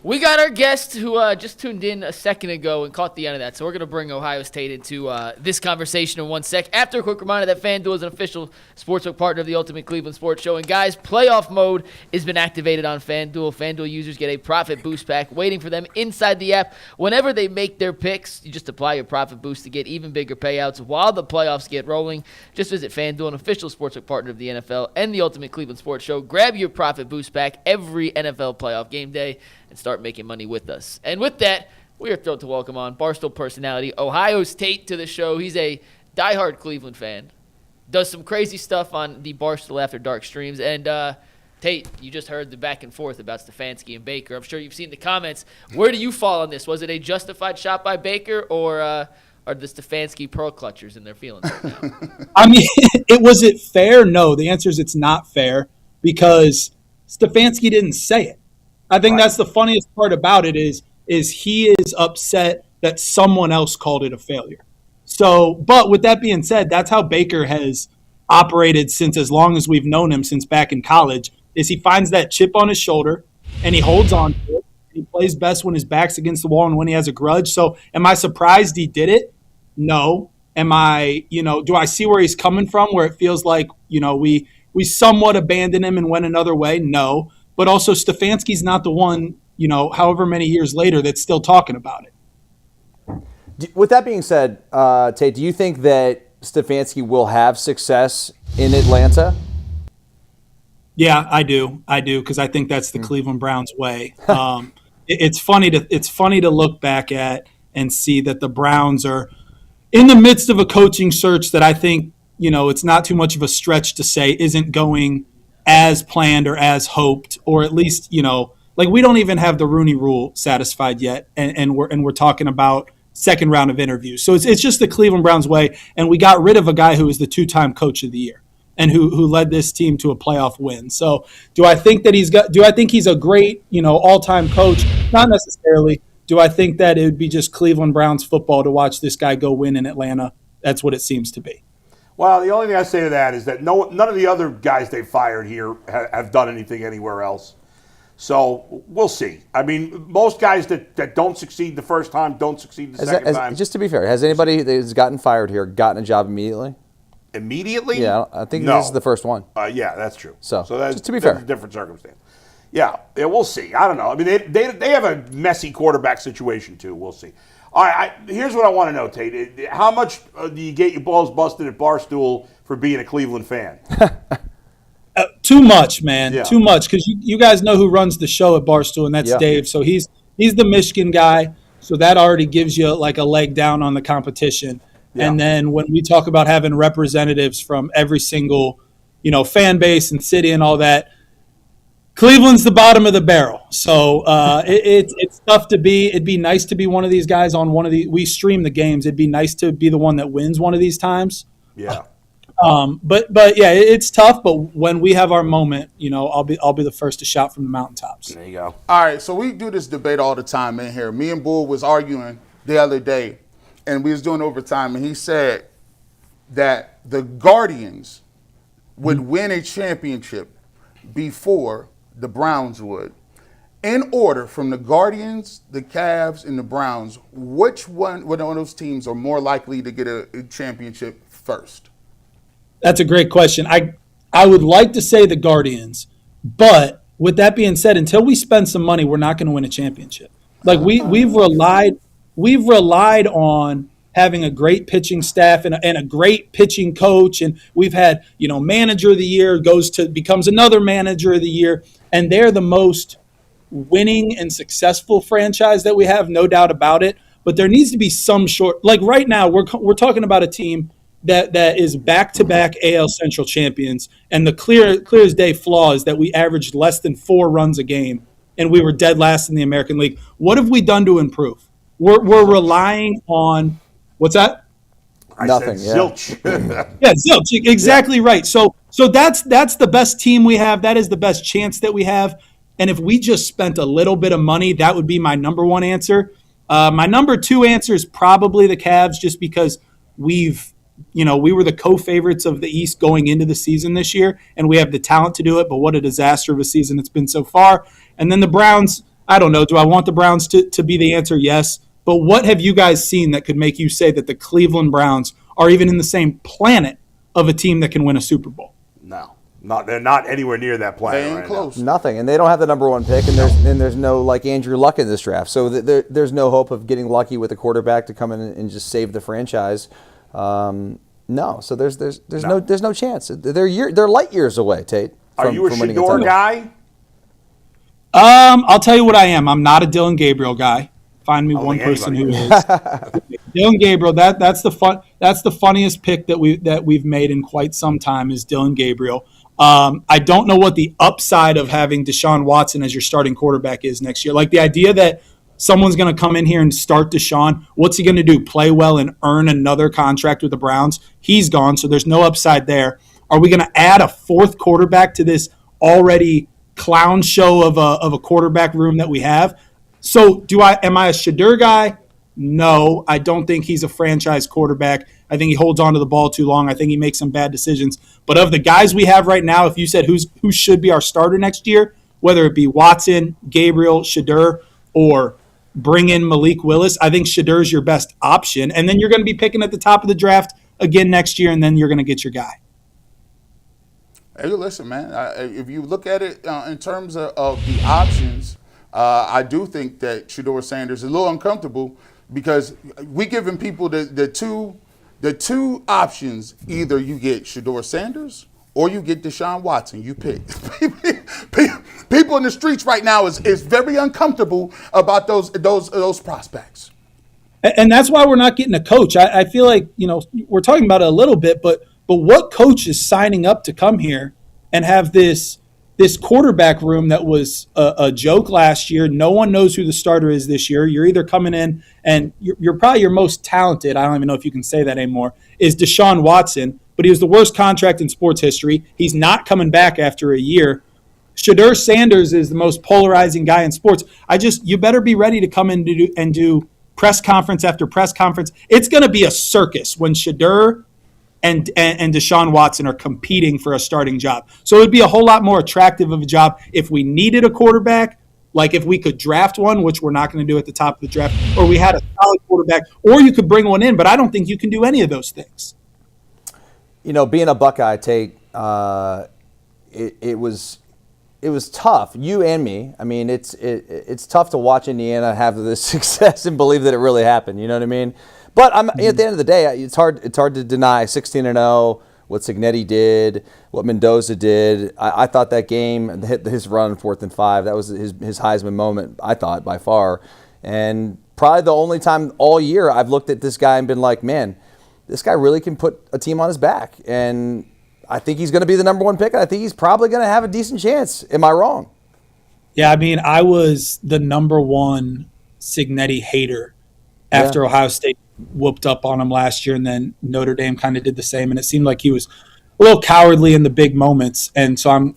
We got our guest who just tuned in a second ago and caught the end of that. So we're going to bring Ohio State into this conversation in 1 sec. After a quick reminder that FanDuel is an official sportsbook partner of the Ultimate Cleveland Sports Show. And guys, playoff mode has been activated on FanDuel. FanDuel users get a profit boost pack waiting for them inside the app. Whenever they make their picks, you just apply your profit boost to get even bigger payouts while the playoffs get rolling. Just visit FanDuel, an official sportsbook partner of the NFL and the Ultimate Cleveland Sports Show. Grab your profit boost pack every NFL playoff game day and start making money with us. And with that, we are thrilled to welcome on Barstool personality Ohio's Tate to the show. He's a diehard Cleveland fan, does some crazy stuff on the Barstool After Dark streams. And Tate, you just heard the back and forth about Stefanski and Baker. I'm sure you've seen the comments. Where do you fall on this? Was it a justified shot by Baker, or are the Stefanski pearl clutchers in their feelings right now? I mean, was it fair? No, the answer is it's not fair because Stefanski didn't say it. I think that's the funniest part about it is he is upset that someone else called it a failure. So, but with that being said, that's how Baker has operated since as long as we've known him, since back in college, is he finds that chip on his shoulder and he holds on to it. He plays best when his back's against the wall and when he has a grudge. So am I surprised he did it? No. Am I, do I see where he's coming from, where it feels like, we somewhat abandoned him and went another way? No. But also Stefanski's not the one, however many years later that's still talking about it. With that being said, Tate, do you think that Stefanski will have success in Atlanta? Yeah, I do, because I think that's the Cleveland Browns way. It's funny to look back at and see that the Browns are in the midst of a coaching search that I think, it's not too much of a stretch to say isn't going as planned or as hoped, or at least, we don't even have the Rooney Rule satisfied yet, and we're talking about second round of interviews. So it's just the Cleveland Browns way, and we got rid of a guy who was the two-time coach of the year and who led this team to a playoff win. So do I think he's a great, all-time coach? Not necessarily. Do I think that it would be just Cleveland Browns football to watch this guy go win in Atlanta? That's what it seems to be. Well, the only thing I say to that is that none of the other guys they fired here have done anything anywhere else. So we'll see. I mean, most guys that don't succeed the first time don't succeed the second time. Just to be fair, has anybody that's gotten fired here gotten a job immediately? Immediately? Yeah, I think this is the first one. Yeah, that's true. So that's just to be fair, a different circumstance. Yeah, we'll see. I don't know. I mean, they have a messy quarterback situation too. We'll see. All right, here's what I want to know, Tate. How much do you get your balls busted at Barstool for being a Cleveland fan? Too much, man. Yeah. Too much, because you guys know who runs the show at Barstool, and that's Dave. So he's the Michigan guy, so that already gives you like a leg down on the competition. Yeah. And then when we talk about having representatives from every single, fan base and city and all that, Cleveland's the bottom of the barrel. So it's tough to be. It'd be nice to be one of these guys on one of the. We stream the games. It'd be nice to be the one that wins one of these times. Yeah. But yeah, it's tough. But when we have our moment, I'll be the first to shout from the mountaintops. There you go. All right, so we do this debate all the time in here. Me and Bull was arguing the other day, and we was doing overtime, and he said that the Guardians would win a championship before the Browns would. In order from the Guardians, the Cavs, and the Browns, which one of those teams are more likely to get a championship first? That's a great question. I would like to say the Guardians, but with that being said, until we spend some money, we're not going to win a championship. Like we've relied on having a great pitching staff and a great pitching coach, and we've had manager of the year becomes another manager of the year, and they're the most winning and successful franchise that we have, no doubt about it. But there needs to be some like right now we're talking about a team that is back-to-back AL Central champions, and the clear as day flaw is that we averaged less than 4 runs a game, and we were dead last in the American League. What have we done to improve? We're relying on what's that? Nothing. Zilch. Yeah, zilch. Exactly right. So that's the best team we have. That is the best chance that we have. And if we just spent a little bit of money, that would be my number one answer. My number two answer is probably the Cavs, just because we were the co-favorites of the East going into the season this year, and we have the talent to do it, but what a disaster of a season it's been so far. And then the Browns, I don't know. Do I want the Browns to be the answer? Yes. But what have you guys seen that could make you say that the Cleveland Browns are even in the same planet of a team that can win a Super Bowl? No. They're not anywhere near that planet. They ain't right close. Nothing, and they don't have the number one pick, and there's no like Andrew Luck in this draft, so there's no hope of getting lucky with a quarterback to come in and just save the franchise. No, so there's no chance. They're light years away, Tate. Are you a Shador guy? I'll tell you what I am. I'm not a Dylan Gabriel guy. Find me one person who is. Dylan Gabriel. That's the funniest pick that we've made in quite some time is Dylan Gabriel. I don't know what the upside of having Deshaun Watson as your starting quarterback is next year. Like the idea that someone's going to come in here and start Deshaun, what's he going to do? Play well and earn another contract with the Browns? He's gone, so there's no upside there. Are we going to add a fourth quarterback to this already clown show of a quarterback room that we have? So am I a Shador guy? No, I don't think he's a franchise quarterback. I think he holds on to the ball too long. I think he makes some bad decisions. But of the guys we have right now, if you said who should be our starter next year, whether it be Watson, Gabriel, Shador, or bring in Malik Willis, I think Shador's your best option. And then you're going to be picking at the top of the draft again next year, and then you're going to get your guy. Hey, listen, man, if you look at it in terms of the options, I do think that Shador Sanders is a little uncomfortable because we giving people the two options. Either you get Shador Sanders or you get Deshaun Watson. You pick. People in the streets right now is very uncomfortable about those prospects. And that's why we're not getting a coach. I feel like, we're talking about it a little bit, but what coach is signing up to come here and have this quarterback room that was a joke last year? No one knows who the starter is this year. You're either coming in and you're probably your most talented, I don't even know if you can say that anymore, is Deshaun Watson, but he was the worst contract in sports history. He's not coming back after a year. Shador Sanders is the most polarizing guy in sports. You better be ready to come in and do press conference after press conference. It's going to be a circus when Shador and Deshaun Watson are competing for a starting job. So it would be a whole lot more attractive of a job if we needed a quarterback, like if we could draft one, which we're not going to do at the top of the draft, or we had a solid quarterback, or you could bring one in, but I don't think you can do any of those things. Being a Buckeye, Tate, it was tough. You and me. I mean, it's tough to watch Indiana have this success and believe that it really happened. You know what I mean? But at the end of the day, it's hard to deny 16-0, what Cignetti did, what Mendoza did. I thought that game, his run 4th and 5, that was his Heisman moment, I thought, by far. And probably the only time all year I've looked at this guy and been like, man, this guy really can put a team on his back. And I think he's going to be the number one pick, and I think he's probably going to have a decent chance. Am I wrong? Yeah, I mean, I was the number one Cignetti hater after Ohio State whooped up on him last year, and then Notre Dame kind of did the same, and it seemed like he was a little cowardly in the big moments. And so I'm,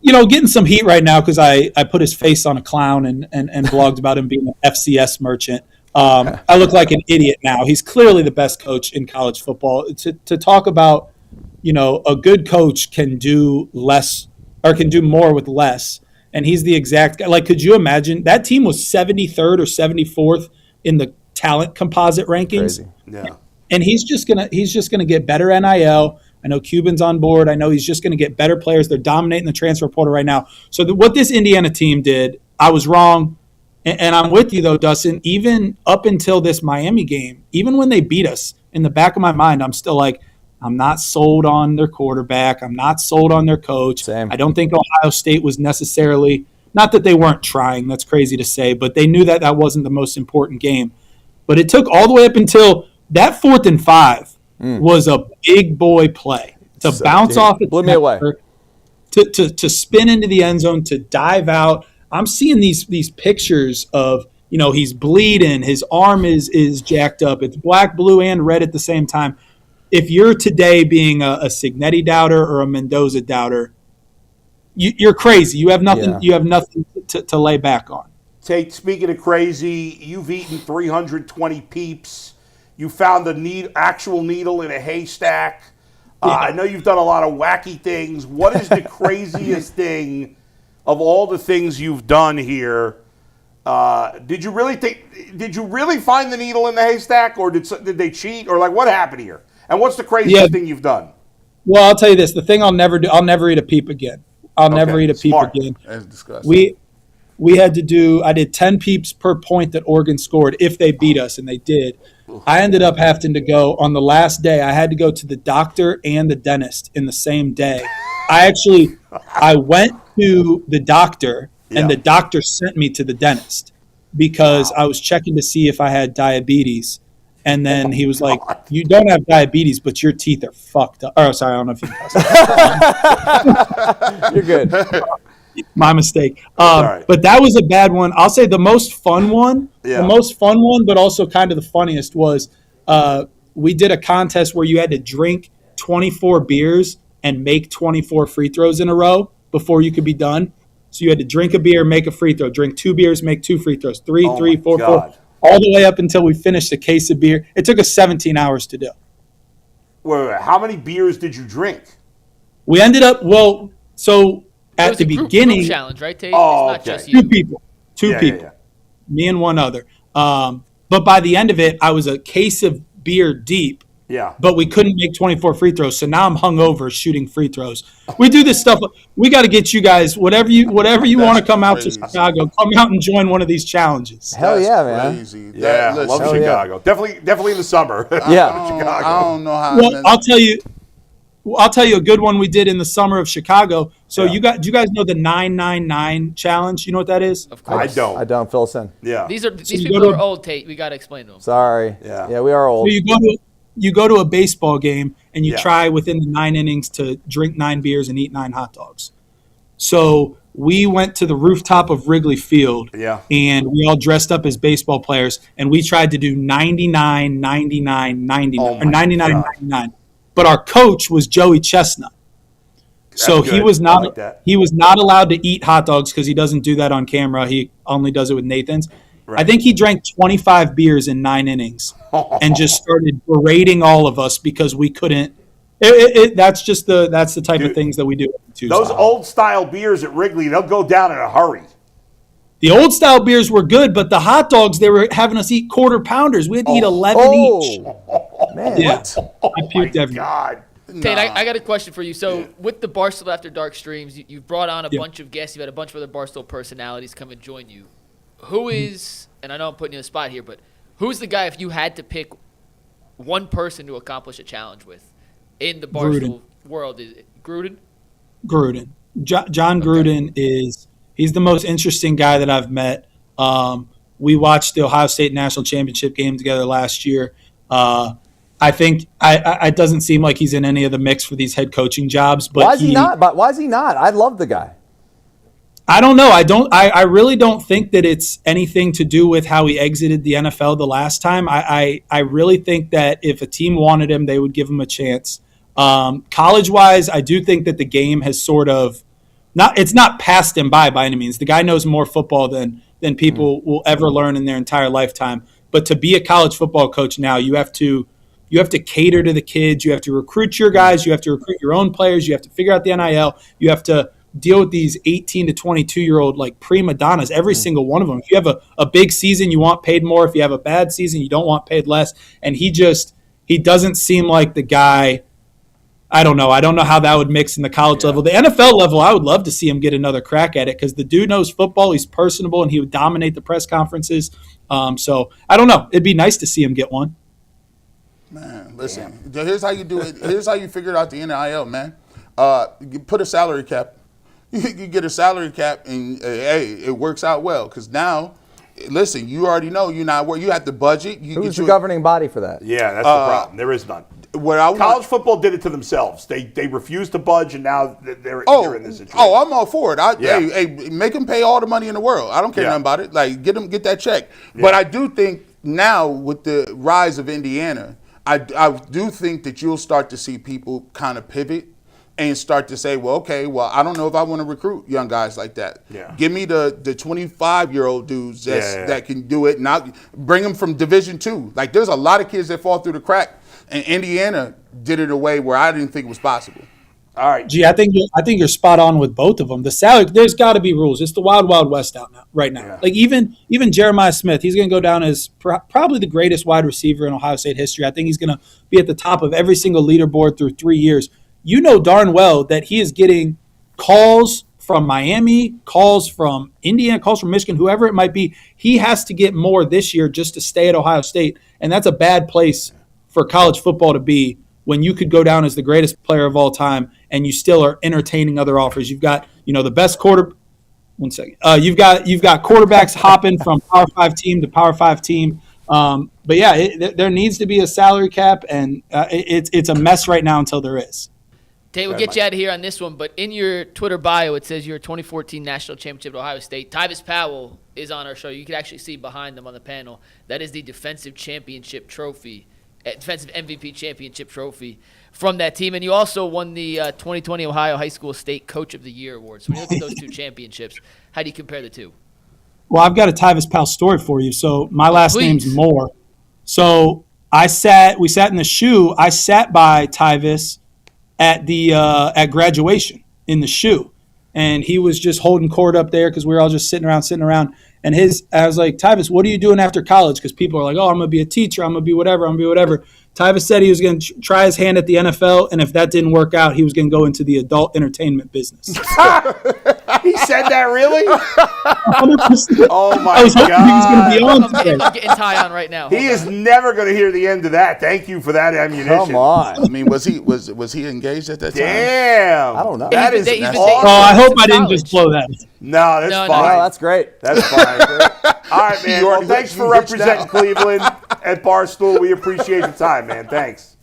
getting some heat right now because I put his face on a clown and blogged about him being an FCS merchant. I look like an idiot now. He's clearly the best coach in college football. To talk about, a good coach can do less or can do more with less, and he's the exact guy. Like, could you imagine that team was 73rd or 74th in the talent composite rankings? Crazy. Yeah. And he's just gonna get better NIL. I know Cuban's on board. I know he's just gonna get better players. They're dominating the transfer portal right now. So what this Indiana team did, I was wrong. And I'm with you though, Dustin. Even up until this Miami game, even when they beat us, in the back of my mind, I'm still like, I'm not sold on their quarterback. I'm not sold on their coach. Same. I don't think Ohio State was necessarily, not that they weren't trying, that's crazy to say, but they knew that wasn't the most important game. But it took all the way up until that 4th and 5 was a big boy play. To bounce off it, blew me away. To spin into the end zone, to dive out. I'm seeing these pictures of, he's bleeding, his arm is jacked up. It's black, blue, and red at the same time. If you're today being a Cignetti doubter or a Mendoza doubter, you're crazy. You have nothing. Yeah. You have nothing to lay back on. Tate, speaking of crazy, you've eaten 320 peeps. You found the actual needle in a haystack. I know you've done a lot of wacky things. What is the craziest thing of all the things you've done here Did you really find the needle in the haystack, or did they cheat, or like what happened here? And what's the craziest thing you've done? Well, I'll tell you this: the thing I'll never do, I'll never eat a peep again. I'll never eat a peep again. That's disgusting. We had to do. I did 10 peeps per point that Oregon scored if they beat us, and they did. I ended up having to go on the last day. I had to go to the doctor and the dentist in the same day. I went to the doctor, and the doctor sent me to the dentist because I was checking to see if I had diabetes. And then he was like, "You don't have diabetes, but your teeth are fucked up." Oh, sorry, I don't know if you. You're good. My mistake. Right. But that was a bad one. I'll say the most fun one, but also kind of the funniest was we did a contest where you had to drink 24 beers and make 24 free throws in a row before you could be done. So you had to drink a beer, make a free throw, drink 2 beers, make 2 free throws, 3, 4, all the way up until we finished a case of beer. It took us 17 hours to do. Wait, how many beers did you drink? We ended up, at the beginning, group challenge, right, Tate? Oh, it's not just you. 2 people. 2 people. Yeah. Me and one other. But by the end of it, I was a case of beer deep. Yeah. But we couldn't make 24 free throws, so now I'm hungover shooting free throws. We do this stuff. We got to get you guys, whatever you want to come out to Chicago, come out and join one of these challenges. Hell yeah, man. Crazy. Yeah, I love Chicago. Yeah. Definitely in the summer. I don't know how. Well, I'll tell you a good one we did in the summer of Chicago. So do you guys know the 999 challenge? You know what that is? Of course. I I don't. Fill us in. Yeah. These people are old, Tate. We got to explain to them. Sorry. Yeah, we are old. So you go to a baseball game and you try within the 9 innings to drink 9 beers and eat 9 hot dogs. So we went to the rooftop of Wrigley Field and we all dressed up as baseball players and we tried to do 99, 99, 99, or 99, 99. But our coach was Joey Chestnut. So he was not allowed to eat hot dogs because he doesn't do that on camera. He only does it with Nathan's. Right. I think he drank 25 beers in 9 innings and just started berating all of us because we couldn't. That's the type of things that we do. Those old style beers at Wrigley, they'll go down in a hurry. The old style beers were good, but the hot dogs, they were having us eat quarter pounders. We had to eat 11 each. Man, I puked everything. God. Tate, I got a question for you. So with the Barstool After Dark streams, you've brought on a bunch of guests. You've had a bunch of other Barstool personalities come and join you. Who is, and I know I'm putting you on the spot here, but who's the guy if you had to pick one person to accomplish a challenge with in the Barstool world? Is it Gruden? Gruden. John Gruden he's the most interesting guy that I've met. We watched the Ohio State National Championship game together last year. I think it doesn't seem like he's in any of the mix for these head coaching jobs. But why is he not? But why is he not? I love the guy. I don't know. I really don't think that it's anything to do with how he exited the NFL the last time. I really think that if a team wanted him, they would give him a chance. College-wise, I do think that the game has sort of it's not passed him by any means. The guy knows more football than people will ever learn in their entire lifetime. But to be a college football coach now, you have to cater to the kids. You have to recruit your guys. You have to recruit your own players. You have to figure out the NIL. You have to deal with these 18 to 22-year-old like prima donnas, every single one of them. If you have a big season, you want paid more. If you have a bad season, you don't want paid less. And he doesn't seem like the guy. I don't know how that would mix in the college level. The NFL level, I would love to see him get another crack at it because the dude knows football. He's personable, and he would dominate the press conferences. So I don't know. It'd be nice to see him get one. Man, listen. Here's how you do it. Here's how you figure out the NIL, man. You put a salary cap. You get a salary cap, and hey, it works out well because now, listen, you already know you're not where you have to budget. Who's the governing body for that? Yeah, that's the problem. There is none. College football did it to themselves. They refused to budge, and now they're in this situation. Oh, I'm all for it. Hey, make them pay all the money in the world. I don't care nothing about it. Like, get that check. Yeah. But I do think now with the rise of Indiana, I do think that you'll start to see people kind of pivot and start to say, well, okay, I don't know if I want to recruit young guys like that. Yeah. Give me the 25-year-old dudes that can do it, not bring them from Division II. Like, there's a lot of kids that fall through the crack, and Indiana did it in a way where I didn't think it was possible. All right. Gee, I think you're spot on with both of them. The salary, there's got to be rules. It's the wild, wild west out now, right now. Yeah. Like even Jeremiah Smith, he's going to go down as probably the greatest wide receiver in Ohio State history. I think he's going to be at the top of every single leaderboard through 3 years. You know darn well that he is getting calls from Miami, calls from Indiana, calls from Michigan, whoever it might be. He has to get more this year just to stay at Ohio State, and that's a bad place for college football to be when you could go down as the greatest player of all time and you still are entertaining other offers. You've got, the best quarter. One second. You've got quarterbacks hopping from Power 5 team to Power 5 team. But yeah, there needs to be a salary cap, and it's a mess right now until there is. Tate, we'll get you out of here on this one, but in your Twitter bio, it says you're a 2014 National Championship at Ohio State. Tyvis Powell is on our show. You can actually see behind them on the panel. That is the defensive championship trophy, defensive MVP championship trophy from that team. And you also won the 2020 Ohio High School State Coach of the Year Award. So when you look at those two championships, how do you compare the two? Well, I've got a Tyvis Powell story for you. So my last Please. name's Moore. So we sat in the shoe. I sat by Tyvis at graduation in the shoe, and he was just holding court up there because we were all just sitting around. And I was like, Tyvis, what are you doing after college? Because people are like, oh, I'm going to be a teacher. I'm going to be whatever. Tyvis said he was going to try his hand at the NFL, and if that didn't work out, he was going to go into the adult entertainment business. He said that really? 100%. Oh, my I was hoping he was going to be God. on today. I'm getting Ty on right now. He is never going to hear the end of that. Thank you for that ammunition. Come on. I mean, was he engaged at that time? Damn. I don't know. That He's is been dating- awesome. Oh, I hope Since I didn't college. just blow that. No, that's No, no. fine. No, that's great. That's fine. All right, man. You Well, already thanks you for reached representing out. Cleveland at Barstool. We appreciate the time, man. Thanks.